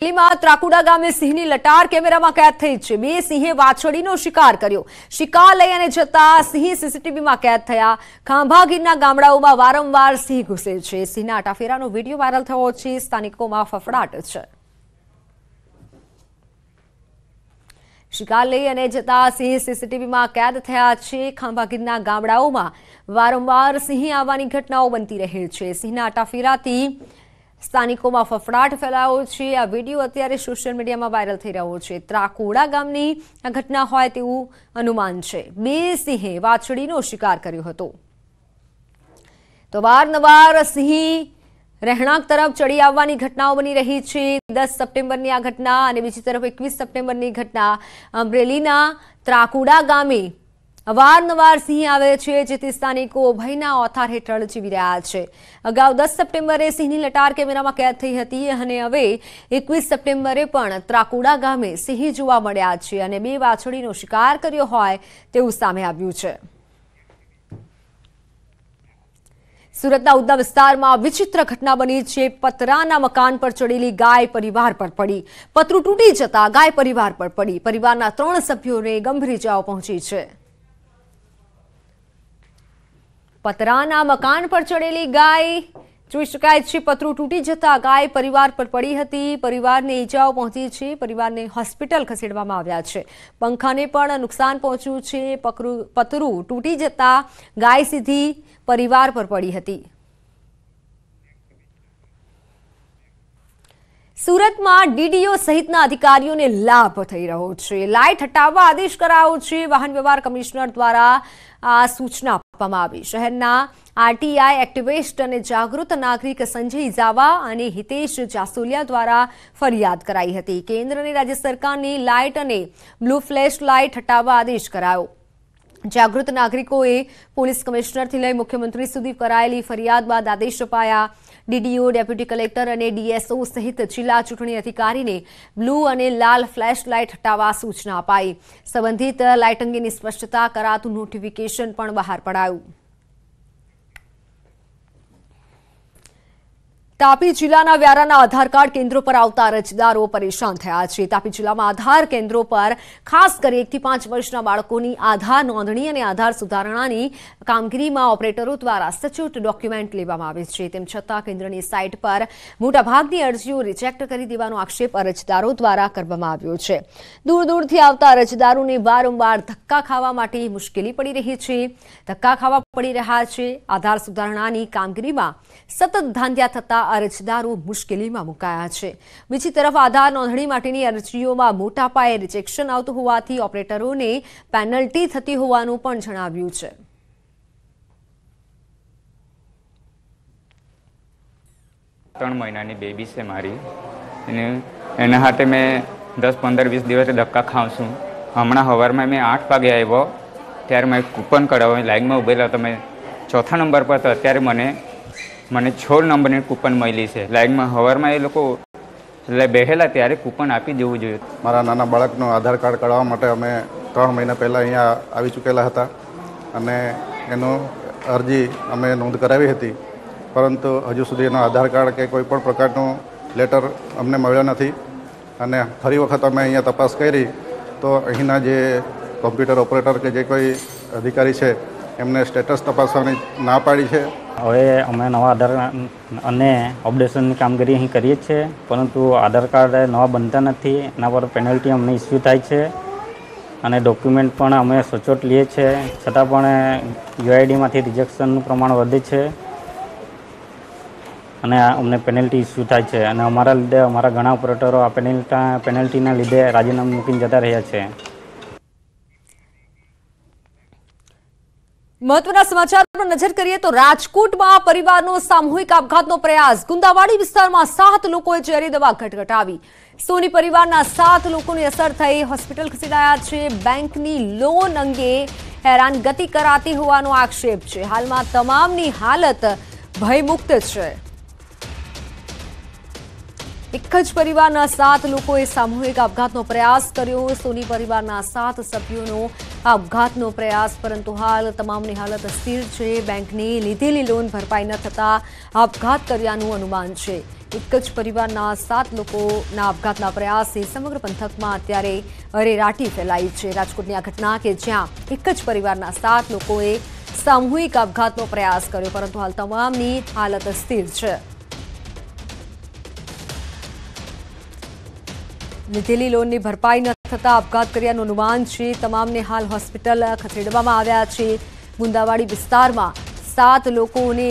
અમરેલીમાં ત્રાકુડા ગામે સિંહની લટાર કેમેરામાં કેદ થઈ છે। બે સિંહે વાછડીનો શિકાર કર્યો। શિકાર લઈ અને જતા સિંહ સીસીટીવીમાં કેદ થયા। ખાંભા ગીરના ગામડાઓમાં વારંવાર સિંહ ઘૂસે છે। સિંહના આટાફેરાનો વિડીયો વાયરલ થયો છે। સ્થાનિકોમાં ફફડાટ છે। શિકાર લઈ અને જતા સિંહ સીસીટીવીમાં કેદ થયા છે। ખાંભા ગીરના ગામડાઓમાં વારંવાર સિંહ આવવાની ઘટનાઓ બનતી રહે છે। સિંહના આટાફેરાથી સ્થાનિકોમાં ફફડાટ ફેલાયો છે। આ વિડીયો અત્યારે સોશિયલ મીડિયામાં વાયરલ થઈ રહ્યો છે। ત્રાકુડા ગામની આ ઘટના હોય તેવું અનુમાન છે। બે સિંહે વાછડીનો શિકાર કર્યો હતો। તો વારંવાર સિંહ રહેણાંક તરફ ચડી આવવાની ઘટનાઓ બની રહી છે। 10 સપ્ટેમ્બરની આ ઘટના અને બીજી તરફ 21 સપ્ટેમ્બરની ઘટના અમરેલીના ત્રાકુડા ગામે અવારનવાર સિંહ આવે છે, જેથી સ્થાનિકો ભયના ઓથાર હેઠળ જીવી રહ્યા છે। અગાઉ 10 સપ્ટેમ્બરે સિંહની લટાર કેમેરામાં કેદ થઈ હતી અને હવે 21 સપ્ટેમ્બરે પણ ત્રાકુડા ગામે સિંહ જોવા મળ્યા છે અને બે વાછડીનો શિકાર કર્યો હોય તેવું સામે આવ્યું છે। સુરતના ઉધના વિસ્તારમાં વિચિત્ર ઘટના બની છે। પતરાના મકાન પર ચડેલી ગાય પરિવાર પર પડી। પતરું તૂટી જતા ગાય પરિવાર પર પડી। પરિવારના 3 સભ્યોને ગંભીર ઇજાઓ પહોંચી છે। પતરાના મકાન પર ચડેલી ગાય જોઈ શકાય છે। પતરું તૂટી જતા ગાય પરિવાર પર પડી હતી। પરિવારને ઈજાઓ પહોંચી છે। પરિવારને હોસ્પિટલ ખસેડવામાં આવ્યા છે। પંખાને પણ નુકસાન પહોંચ્યું છે। પતરું તૂટી જતા ગાય સીધી પરિવાર પર પડી હતી। સુરતમાં ડીડીઓ સહિતના અધિકારીઓને લાભ થઈ રહ્યો છે। લાઇટ હટાવવા આદેશ કરાયો છે। વાહન વ્યવહાર કમિશનર દ્વારા આ સૂચના આપવામાં આવી। શહેરના આરટીઆઈ એક્ટિવિસ્ટ અને જાગૃત નાગરિક સંજય ઇજાવા અને હિતેશ જાસોલિયા દ્વારા ફરિયાદ કરાઈ હતી। કેન્દ્ર અને રાજ્ય સરકારની લાઇટ અને બ્લુ ફ્લેશ લાઇટ હટાવવા આદેશ કરાયો। જાગૃત નાગરિકોએ પોલીસ કમિશનરથી લઈ મુખ્યમંત્રી સુધી કરાયેલી ફરિયાદ બાદ આદેશ અપાયા। ડીડીઓ, ડેપ્યુટી કલેક્ટર અને ડીએસઓ સહિત જિલ્લા ચૂંટણી અધિકારીને બ્લુ અને લાલ ફ્લેશ લાઇટ હટાવવા સૂચના અપાઈ। સંબંધિત લાઇટ અંગેની સ્પષ્ટતા કરાતું નોટિફિકેશન પણ બહાર પડાયું। તાપી જિલ્લાના વ્યારાના આધાર કાર્ડ કેન્દ્રો પર આવતા અરજદારો પરેશાન થયા છે। તાપી જિલ્લામાં આધાર કેન્દ્રો પર ખાસ કરી 1 થી 5 વર્ષના બાળકોની આધાર નોંધણી અને આધાર સુધારણાની કામગીરીમાં ઓપરેટરો દ્વારા સચોટ ડોક્યુમેન્ટ લેવામાં આવે છે। તેમ છતાં કેન્દ્રની સાઇટ પર મોટાભાગની અરજીઓ રિજેક્ટ કરી દેવાનો આક્ષેપ અરજદારો દ્વારા કરવામાં આવ્યો છે। દૂર દૂરથી આવતા અરજદારોને વારંવાર ધક્કા ખાવા માટે મુશ્કેલી પડી રહી છે। ધક્કા ખાવા પડી રહ્યા છે। આધાર સુધારણાની કામગીરીમાં સતત ધાંધ્યા થતા અરજદારો મુશ્કેલીમાં મુકાયા છે। બીજી તરફ આધાર નોંધણી માટેની અરજીઓમાં મોટા પાયે રિજેક્શન આવતું હોવાથી ઓપરેટરોને પેનલ્ટી થતી હોવાનું પણ જણાવ્યું છે। 3 મહિનાની બેબી છે મારી અને એના હાથે મેં 10, 15, 20 દિવસે ધક્કા ખાઉં છું। હમણાં સવારમાં મેં 8 વાગે આવ્યો ત્યારે મેં કૂપન કઢાવ્યો। લાઈનમાં ઉભેલા તો મેં 4થા નંબર પર હતો ત્યારે મને 16 નંબરની કૂપન મળી છે। લાઈનમાં સવારમાં એ લોકો બેઠેલા ત્યારે કૂપન આપી દેવું જોઈએ। મારા નાના બાળકનું આધાર કાર્ડ કઢાવવા માટે અમે 3 મહિના પહેલાં અહીંયા આવી ચૂકેલા હતા અને એનું અરજી અમે નોંધ કરાવી હતી, પરંતુ હજુ સુધી એનો આધાર કાર્ડ કે કોઈ પણ પ્રકારનું લેટર અમને મળ્યો નથી। અને ફરી વખત અમે અહીંયા તપાસ કરી તો અહીંના જે કોમ્પ્યુટર ઓપરેટર કે જે કોઈ અધિકારી છે એમને સ્ટેટસ તપાસવાની ના પાડી છે। હવે અમે નવા આધાર અને અપડેશનની કામગીરી અહીં કરીએ છીએ, પરંતુ આધાર કાર્ડ નવા બનતા નથી। એના પર પેનલ્ટી અમને ઇસ્યુ થાય છે અને ડોક્યુમેન્ટ પણ અમે સચોટ લઈએ છીએ, છતાં પણ યુઆઈડીમાંથી રિજેક્શનનું પ્રમાણ વધે છે અને અમને પેનલ્ટી ઇસ્યુ થાય છે અને અમારા લીધે અમારા ઘણા ઓપરેટરો આ પેનલ્ટીના લીધે રાજીનામું મૂકીને જતા રહ્યા છે। મહત્વના સમાચાર પર નજર કરીએ તો રાજકોટમાં પરિવારનો સામૂહિક આપઘાતનો પ્રયાસ। ગુંદાવાડી વિસ્તારમાં 7 લોકોએ ઝેરી દવા ગટગટાવી। સોની પરિવારના 7 લોકોની અસર થઈ હોસ્પિટલ ખસેડાયા છે। બેંકની લોન અંગે હેરાનગતિ કરાતી હોવાનો આક્ષેપ છે। હાલમાં તમામની હાલત ભયમુક્ત છે। એક જ પરિવારના 7 લોકોએ સામૂહિક આપઘાતનો પ્રયાસ કર્યો। સોની પરિવારના 7 સભ્યોનો આપઘાતનો પ્રયાસ, પરંતુ હાલ તમામની હાલત અસ્થિર છે। બેંકની લીધેલી લોન ભરપાઈ ન થતા આપઘાત કર્યાનું અનુમાન છે। એક જ પરિવારના 7 લોકોના આપઘાતના પ્રયાસથી સમગ્ર પંથકમાં અત્યારે અરેરાટી ફેલાઈ છે। રાજકોટની આ ઘટના કે જ્યાં એક જ પરિવારના 7 લોકોએ સામૂહિક આપઘાતનો પ્રયાસ કર્યો, પરંતુ હાલ તમામની હાલત સ્થિર છે। લીધેલી લોનની ભરપાઈ ન થતા આપઘાત કર્યાનું અનુમાન છે। તમામને હાલ હોસ્પિટલ ખસેડવામાં આવ્યા છે। ગુંદાવાડી વિસ્તારમાં 7 લોકોને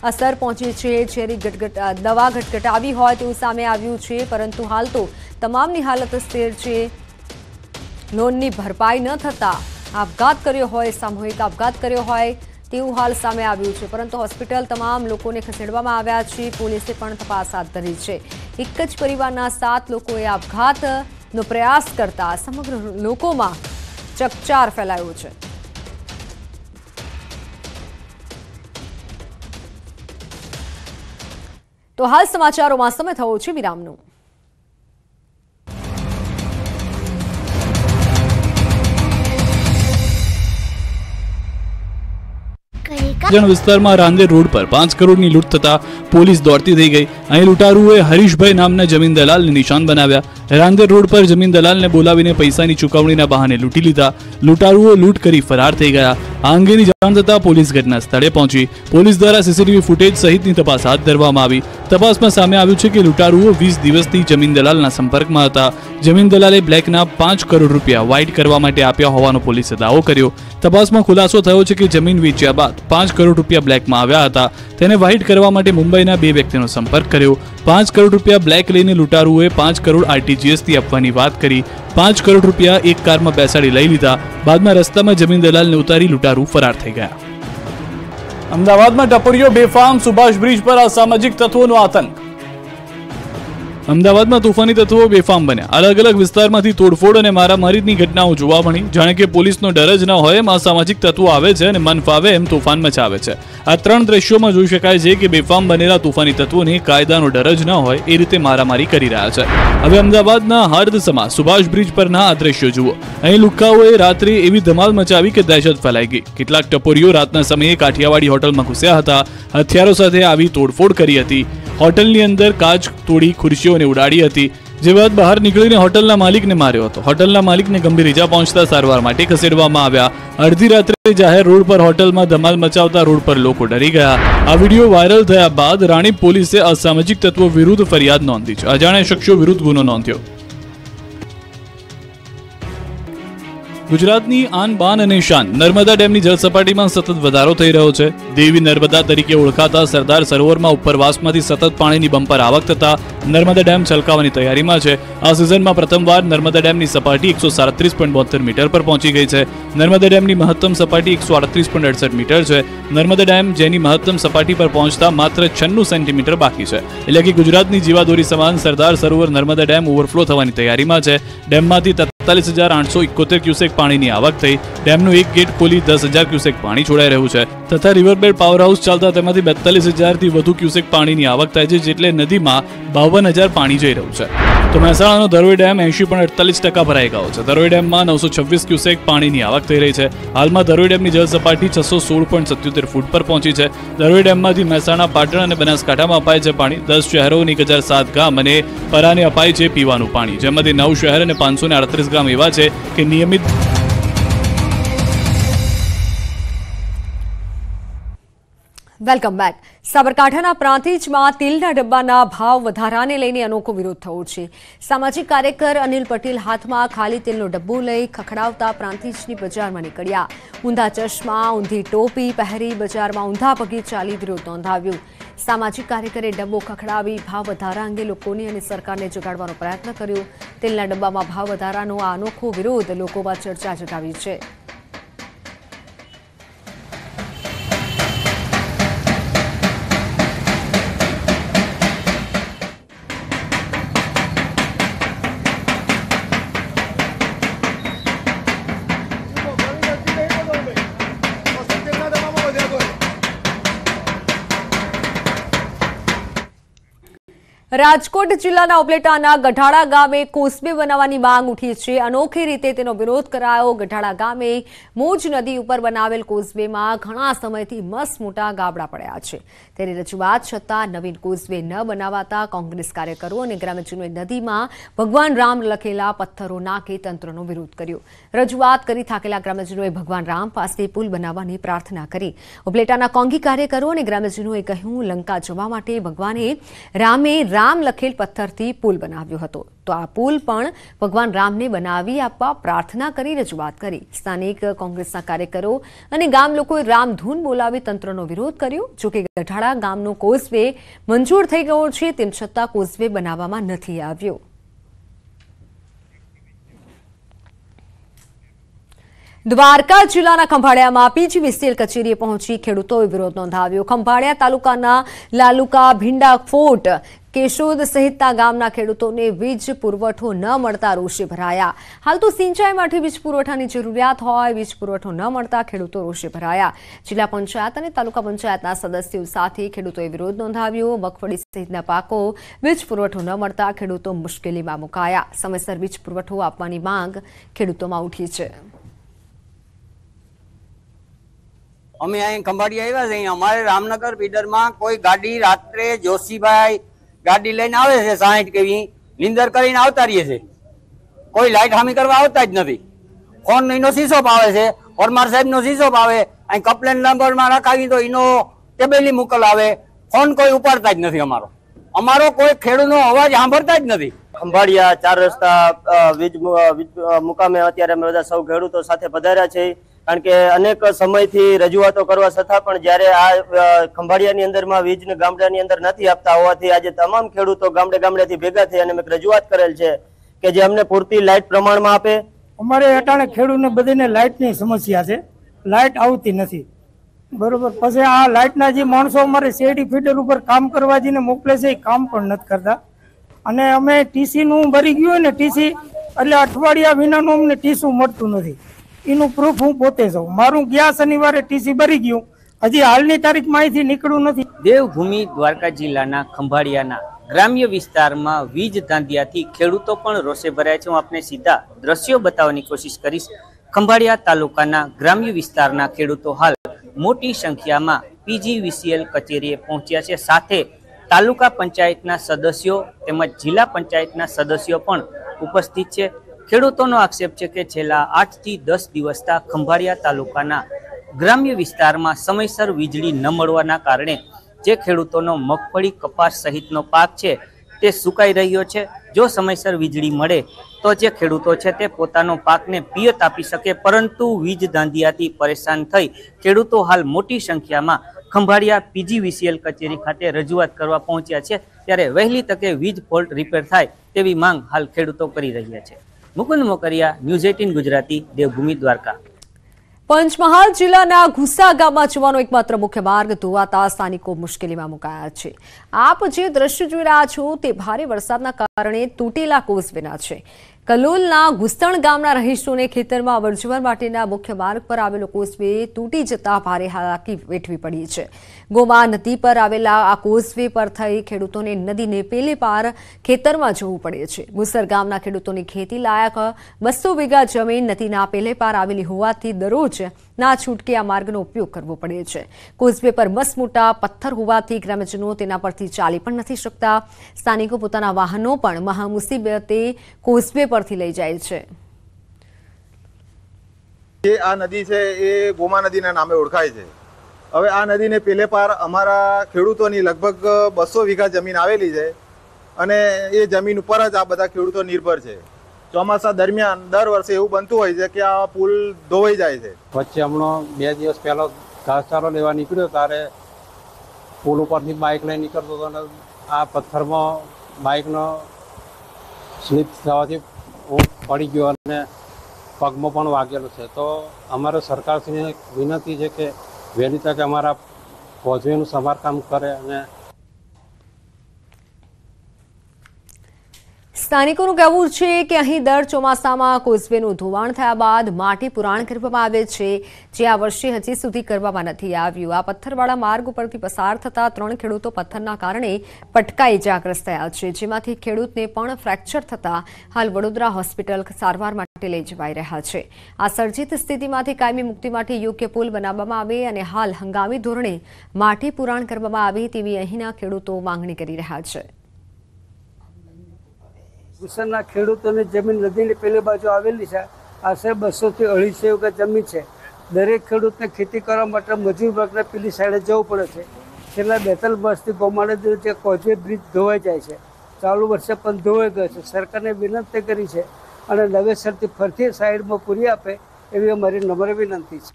અસર પહોંચી છે। ઝેરી દવા ગટગટાવી હોય તેવું સામે આવ્યું છે, પરંતુ હાલ તો તમામની હાલત સ્થિર છે। લોનની ભરપાઈ ન થતા આપઘાત કર્યો હોય, સામૂહિક આપઘાત કર્યો હોય તેવું હાલ સામે આવ્યું છે, પરંતુ હોસ્પિટલ તમામ લોકોને ખસેડવામાં આવ્યા છે। પોલીસે પણ તપાસ હાથ ધરી છે। એક જ પરિવારના 7 લોકોએ આપઘાતનો પ્રયાસ કરતા સમગ્ર લોકોમાં ચકચાર ફેલાયો છે। તો હાલ સમાચારોમાં સમય થયો છે વિરામનો। વિસ્તારમાં રાંદેર રોડ પર 5 કરોડની લૂંટ થતા પોલીસ દોડતી થઈ ગઈ। અહીં લૂંટારુઓએ હરીશભાઈ નામના જમીન દલાલને નિશાન બનાવ્યા। રાંદેર રોડ પર જમીન દલાલને બોલાવીને પૈસાની ચૂકવણીના બહાને લૂંટી લીધા। લૂંટારુઓ લૂંટ કરી ફરાર થઈ ગયા। આ અંગેની જાણ થતા પોલીસ ઘટના સ્થળે પહોંચી। પોલીસ દ્વારા સીસીટીવી ફૂટેજ સહિતની તપાસ હાથ ધરવામાં આવી। તપાસમાં સામે આવ્યું છે કે લૂંટારુઓ 20 દિવસથી જમીન દલાલના સંપર્કમાં હતા। જમીન દલાલે બ્લેકના 5 કરોડ રૂપિયા વાઇટ કરવા માટે આપ્યા હોવાનો પોલીસે દાવો કર્યો। તપાસમાં ખુલાસો થયો છે કે જમીન વેચ્યા બાદ 5 કરોડ રૂપિયા બ્લેકમાં આવ્યા હતા। તેને વાઇટ કરવા માટે મુંબઈના 2 વ્યક્તિનો સંપર્ક કર્યો। 5 કરોડ રૂપિયા બ્લેક લઈને લૂંટારુઓએ 5 કરોડ આરટીજીએસથી આપવાની વાત કરી। 5 કરોડ રૂપિયા એક કારમાં બેસાડી લઈ લીધા। બાદમાં રસ્તામાં જમીન દલાલને ઉતારી લૂંટારુ ફરાર થઈ ગયા। અમદાવાદમાં ટપરીઓ બેફામ, સુભાષ બ્રિજ પર અસામાજિક તત્વોનો આતંક। અમદાવાદમાં તોફાની તત્વો બેફામ બન્યા। અલગ અલગ વિસ્તારમાંથી તોડફોડ અને મારામારીની ઘટનાઓ જોવા મળી। જાણે કે પોલીસનો ડર જ ન હોય એમ અસામાજિક તત્વો આવે છે અને મન ફાવે એમ તોફાન મચાવે છે। આ 3 દ્રશ્યોમાં જોઈ શકાય છે કે બેફામ બનેલા તોફાની તત્વોને કાયદાનો ડર જ ન હોય એ રીતે મારામારી કરી રહ્યા છે। હવે અમદાવાદના હર્દસમાં સુભાષ બ્રિજ પરના આ દ્રશ્યો જુઓ। અહીં લુખ્ખાઓએ રાત્રે એવી ધમાલ મચાવી કે દહેશત ફેલાઈ ગઈ। કેટલાક ટપોરીઓ રાતના સમયે કાઠિયાવાડી હોટલમાં ઘૂસ્યા હતા। હથિયારો સાથે આવી તોડફોડ કરી હતી। હોટલની અંદર કાચ તોડી ખુરશીઓને ઉડાડી હતી। જે બાદ બહાર નીકળીને હોટલના માલિકને માર્યો હતો। હોટલના માલિકને ગંભીર ઇજા પહોંચતા સારવાર માટે ખસેડવામાં આવ્યા। અડધી રાત્રે જાહેર રોડ પર હોટલમાં ધમાલ મચાવતા રોડ પર લોકો ડરી ગયા। આ વિડીયો વાયરલ થયા બાદ રાણીપ પોલીસે અસામાજિક તત્વો વિરુદ્ધ ફરિયાદ નોંધી છે। અજાણ્યા શખ્સો વિરુદ્ધ ગુનો નોંધ્યો। ગુજરાતની આન બાન અને શાન નર્મદા ડેમની જળસપાટીમાં સતત વધારો થઈ રહ્યો છે। દેવી નર્મદા તરીકે ઓળખાતા સરદાર સરોવરમાં ઉપરવાસમાંથી સતત પાણીની બમ્પર આવક થતા નર્મદા ડેમ છલકાવાની તૈયારીમાં છે। આ સિઝનમાં પ્રથમવાર નર્મદા ડેમની સપાટી 137.72 મીટર પર પહોંચી ગઈ છે। નર્મદા ડેમની મહત્તમ સપાટી 138.68 મીટર છે। નર્મદા ડેમ જેની મહત્તમ સપાટી પર પહોંચતા માત્ર 96 સેન્ટીમીટર બાકી છે। એટલે કે ગુજરાતની જીવાદોરી સમાન સરદાર સરોવર નર્મદા ડેમ ઓવરફ્લો થવાની તૈયારીમાં છે। ડેમમાંથી 43,871 ક્યુસેક પાણીની આવક થઈ। ડેમનું એક ગેટ ખોલી 10,000 ક્યુસેક પાણી છોડાઈ રહ્યું છે તથા રિવરબેડ પાવર હાઉસ ચાલતા તેમાંથી 42,000થી વધુ ક્યુસેક પાણીની આવક થાય છે, જેટલે નદીમાં 52,000 પાણી જઈ રહ્યું છે। તો મહેસાણાનો ધરોઈ ડેમ 80.48% ભરાઈ ગયો છે। ધરોઈ ડેમમાં 926 ક્યુસેક પાણીની આવક થઈ રહી છે। હાલમાં ધરોઈ ડેમની જળસપાટી 616.77 ફૂટ પર પહોંચી છે। ધરોઈ ડેમમાંથી મહેસાણા, પાટણ અને બનાસકાંઠામાં અપાય છે પાણી। 10 શહેરો, 1,007 ગામ અને પરાને અપાય છે પીવાનું પાણી, જેમાંથી 9 શહેર અને 538 ગામ એવા છે કે નિયમિત વેલકમ બેક। સાબરકાંઠાના પ્રાંતિજમાં તેલના ડબ્બાના ભાવ વધારાને લઈને અનોખો વિરોધ થયો છે। સામાજિક કાર્યકર અનિલ પટેલ હાથમાં ખાલી તેલનો ડબ્બો લઈ ખખડાવતા પ્રાંતિજની બજારમાં નીકળ્યા। ઊંધા ચશ્મા, ઊંધી ટોપી પહેરી બજારમાં ઊંધા પગે ચાલી વિરોધ નોંધાવ્યો। સામાજિક કાર્યકરે ડબ્બો ખખડાવી ભાવ વધારા અંગે લોકોને અને સરકારને જગાડવાનો પ્રયત્ન કર્યો। તેલના ડબ્બામાં ભાવ વધારાનો આ અનોખો વિરોધ લોકોમાં ચર્ચા જગાવી છે। રાજકોટ જિલ્લાના ઉપલેટાના ગઢાળા ગામે કોસવે બનાવવાની માંગ ઉઠી છે. અનોખી રીતે તેનો વિરોધ કરાયો. ગઢાળા ગામે મોજ નદી ઉપર બનાવેલ કોસવેમાં ઘણા સમયથી મસ્ત મોટા ગાબડા પડ્યા છે. તેની રજૂઆત છતાં નવીન કોસવે ન બનાવાતા કોંગ્રેસ કાર્યકરો અને ગ્રામજનોએ નદીમાં ભગવાન રામ લખેલા પથ્થરો નાખી તંત્રનો વિરોધ કર્યો. રજૂઆત કરી થાકેલા ગ્રામજનોએ ભગવાન રામ પાસે પુલ બનાવવાની પ્રાર્થના કરી. ઉપલેટાના કોંગી કાર્યકરો અને ગ્રામજનોએ કહ્યું, લંકા જવા માટે ભગવાને રામે રામ લખેલ પથ્થરથી પુલ બનાવ્યો હતો, તો આ પુલ પણ ભગવાન રામને બનાવી આપવા પ્રાર્થના કરી રજૂઆત કરી. સ્થાનિક કોંગ્રેસના કાર્યકરો અને ગામ લોકોએ રામધૂન બોલાવી તંત્રનો વિરોધ કર્યો. જોકે ગઢાળા ગામનો કોઝવે મંજૂર થઈ ગયો છે, તેમ છતાં કોઝવે બનાવવામાં નથી આવ્યો. દ્વારકા જિલ્લાના ખંભાળિયામાં પીજીવીસીએલ કચેરીએ પહોંચી ખેડૂતોએ વિરોધ નોંધાવ્યો. ખંભાળિયા તાલુકાના લાલુકા, ભીંડા, ફોટ, કેશોદ સહિતના ગામના ખેડૂતોને વીજ પુરવઠો ન મળતા રોષે ભરાયા. હાલ તો સિંચાઈ માટે વીજ પુરવઠાની જરૂરિયાત હોય, વીજ પુરવઠો ન મળતા ખેડૂતો રોષે ભરાયા. જિલ્લા પંચાયત અને તાલુકા પંચાયતના સદસ્યો સાથે ખેડૂતોએ વિરોધ નોંધાવ્યો. મગફળી સહિતના પાકો વીજ પુરવઠો ન મળતા ખેડૂતો મુશ્કેલીમાં મુકાયા. સમયસર વીજ પુરવઠો આપવાની માંગ ખેડૂતોમાં ઉઠી છે. અમે અહીં ખંભાળિયા આવ્યા છે. અમારે રામનગર ફીડરમાં કોઈ ગાડી રાત્રે જોશીભાઈ ગાડી લઈને આવે છે 60 કેવી નિંદર કરીને આવતા રહીએ છે. કોઈ લાઈટ હામી કરવા આવતા જ નથી. ફોન એનો શીશો પાવે છે, પરમાર સાહેબ નો શીશો પાવે. અહીં કમ્પ્લેન નંબરમાં રખાવી તો એનો ટેબેલી મોકલાવે. ફોન કોઈ ઉપાડતા જ નથી. અમારો કોઈ ખેડૂતનો અવાજ સાંભળતા જ નથી. ખંભાળિયા 4 રસ્તા વીજ મુકામે અત્યારે અમે બધા સૌ ખેડૂતો સાથે પધાર્યા છે. કારણ કે અનેક સમયથી રજૂઆતો કરવા છતાં પણ જ્યારે આ ખંભાળિયાની અંદરમાં વીજને ગામડાની અંદર નથી આપતા હોવાથી આજે તમામ ખેડૂતો ગામડેથી ભેગા થઈ અને મેં રજૂઆત કરેલ છે કે જે અમને પૂરતી લાઇટ પ્રમાણમાં આપે. અમારે અટાણે ખેડૂતને બધીને લાઇટની સમસ્યા છે, લાઇટ આવતી નથી. બરોબર. પછી આ લાઇટના જે માણસો અમારે શેરડી ફીડર ઉપર કામ કરવા જઈને મોકલે છે, એ કામ પણ નથી કરતા. અને અમે ટીસીનું ભરી ગયું હોય ને, ટીસી એટલે અઠવાડિયા વિનાનું અમને ટીસું મળતું નથી. એનું પ્રૂફ હું પોતે છું. મારું ગયા શનિવારે ટીસી ભરી ગયું, હજી હાલની તારીખમાં અહીંથી નીકળ્યું નથી. દેવભૂમિ દ્વારકા જિલ્લાના ખંભાળિયાના ગ્રામ્ય વિસ્તારમાં વીજ ધાંધિયાથી ખેડૂતો પણ રોષે ભરાયા છે. હું આપને સીધા દ્રશ્યો બતાવવાની કોશિશ કરીશ. ખંભાળિયા તાલુકાના ગ્રામ્ય વિસ્તારના ખેડૂતો હાલ મોટી સંખ્યામાં પીજીવીસીએલ કચેરીએ પહોંચ્યા છે. સાથે તાલુકા પંચાયતના સદસ્યો તેમજ જિલ્લા પંચાયતના સદસ્યો પણ ઉપસ્થિત છે. ખેડૂતોનો આક્ષેપ છે કે છેલ્લા 8 થી 10 દિવસથી ખંભાળિયા તાલુકાના ગ્રામ્ય વિસ્તારમાં સમયસર વીજળી ન મળવાના કારણે જે ખેડૂતોનો મગફળી, કપાસ સહિતનો પાક છે તે સુકાઈ રહ્યો છે. જો સમયસર વીજળી મળે તો જે ખેડૂતો છે તે પોતાનો પાકને પિયત આપી શકે, પરંતુ વીજ ધાંધિયાથી પરેશાન થઈ ખેડૂતો હાલ મોટી સંખ્યામાં ખંભાળિયા પીજીવીસીએલ કચેરી ખાતે રજૂઆત કરવા પહોંચ્યા છે. ત્યારે વહેલી તકે વીજ ફોલ્ટ રિપેર થાય તેવી માંગ હાલ ખેડૂતો કરી રહ્યા છે. મુકુંદ મોકરિયા, ન્યૂઝ 18 ગુજરાતી, દેવભૂમિ દ્વારકા. પંચમહાલ જિલ્લાના ઘુસા ગામમાં જવાનો એકમાત્ર મુખ્ય માર્ગ ધોવાતા સ્થાનિકો મુશ્કેલીમાં મુકાયા છે. આપ જે દ્રશ્ય જોઈ રહ્યા છો તે ભારે વરસાદના કારણે તૂટેલા કોઝવેના છે. કલોલના ગુસ્તણ ગામના રહીશોને ખેતરમાં અવરજવર માટેના મુખ્ય માર્ગ પર આવેલો કોઝવે તૂટી જતા ભારે હાલાકી વેઠવી પડી છે. ગોમા નદી પર આવેલા આ કોઝવે પર થઈ ખેડૂતોને નદીને પેલે પાર ખેતરમાં જવું પડે છે. ગુસર ગામના ખેડૂતોની ખેતી લાયક 200 વીઘા જમીન નદીના પેલે પાર આવેલી હોવાથી દરરોજ ના છૂટકે આ માર્ગનો ઉપયોગ કરવો પડે છે. કોઝવે પર મસમોટા પથ્થર હોવાથી ગ્રામજનો તેના પરથી ચાલી પણ નથી શકતા. સ્થાનિકો પોતાના વાહનો પણ મહામુસીબતે કોઝવે પરથી લઈ જાય છે. આ નદી છે એ ગોમા નદીના નામે ઓળખાય છે. હવે આ નદીને પેલે પાર અમારા ખેડૂતોની લગભગ 200 વીઘા જમીન આવેલી છે અને એ જમીન ઉપર જ આ બધા ખેડૂતો નિર્ભર છે. ચોમાસા દરમિયાન દર વર્ષે એવું બનતું હોય છે કે આ પુલ ધોવાઈ જાય છે. વચ્ચે હમણાં 2 દિવસ પહેલા ઘાસચારો લેવા નીકળ્યો ત્યારે પુલ ઉપરથી બાઇક લઈને નીકળતો હતો અને આ પથ્થરમાં બાઇકનો સ્લીપ થવાથી હું પડી ગયો અને પગમાં પણ વાગેલો છે. તો અમારે સરકારશ્રીને વિનંતી છે કે વહેલી તકે અમારા સ્થાનિકોનું કહેવું છે કે અહીં દર ચોમાસામાં કોઝવેનું ધોવાણ થયા બાદ માટી પુરાણ કરવામાં આવે છે, જે આ વર્ષે હજી સુધી કરવામાં નથી આવ્યું। આ પથ્થરવાળા માર્ગ ઉપરથી પસાર થતા 3 ખેડૂતો પથ્થરના કારણે પટકાઈ ઇજાગ્રસ્ત થયા છે, જેમાંથી ખેડૂતને પણ ફ્રેક્ચર થતા હાલ વડોદરા હોસ્પિટલ સારવાર માટે લઈ જવાઈ રહ્યા છે। આ સર્જિત સ્થિતિમાંથી કાયમી મુક્તિ માટે યોગ્ય પુલ બનાવવામાં આવે અને હાલ હંગામી ધોરણે માટી પુરાણ કરવામાં આવે તેવી અહીંના ખેડૂતો માંગણી કરી રહ્યા છે। ગુસરના ખેડૂતોની જમીન નદીની પેલી બાજુ આવેલી છે। આશરે 200 થી 250 વીઘા જમીન છે। દરેક ખેડૂતને ખેતી કરવા માટે મજૂર વર્ગને પેલી સાઈડે જવું પડે છે। છેલ્લા 2-3 વર્ષથી ગોમાળા જે કોઝવે બ્રિજ ધોવાઈ જાય છે, ચાલુ વર્ષે પણ ધોવાઈ ગયો છે। સરકારને વિનંતી કરી છે અને નવેસરથી ફરીથી સાઈડમાં પૂરી આપે એવી અમારી નમ્ર વિનંતી છે।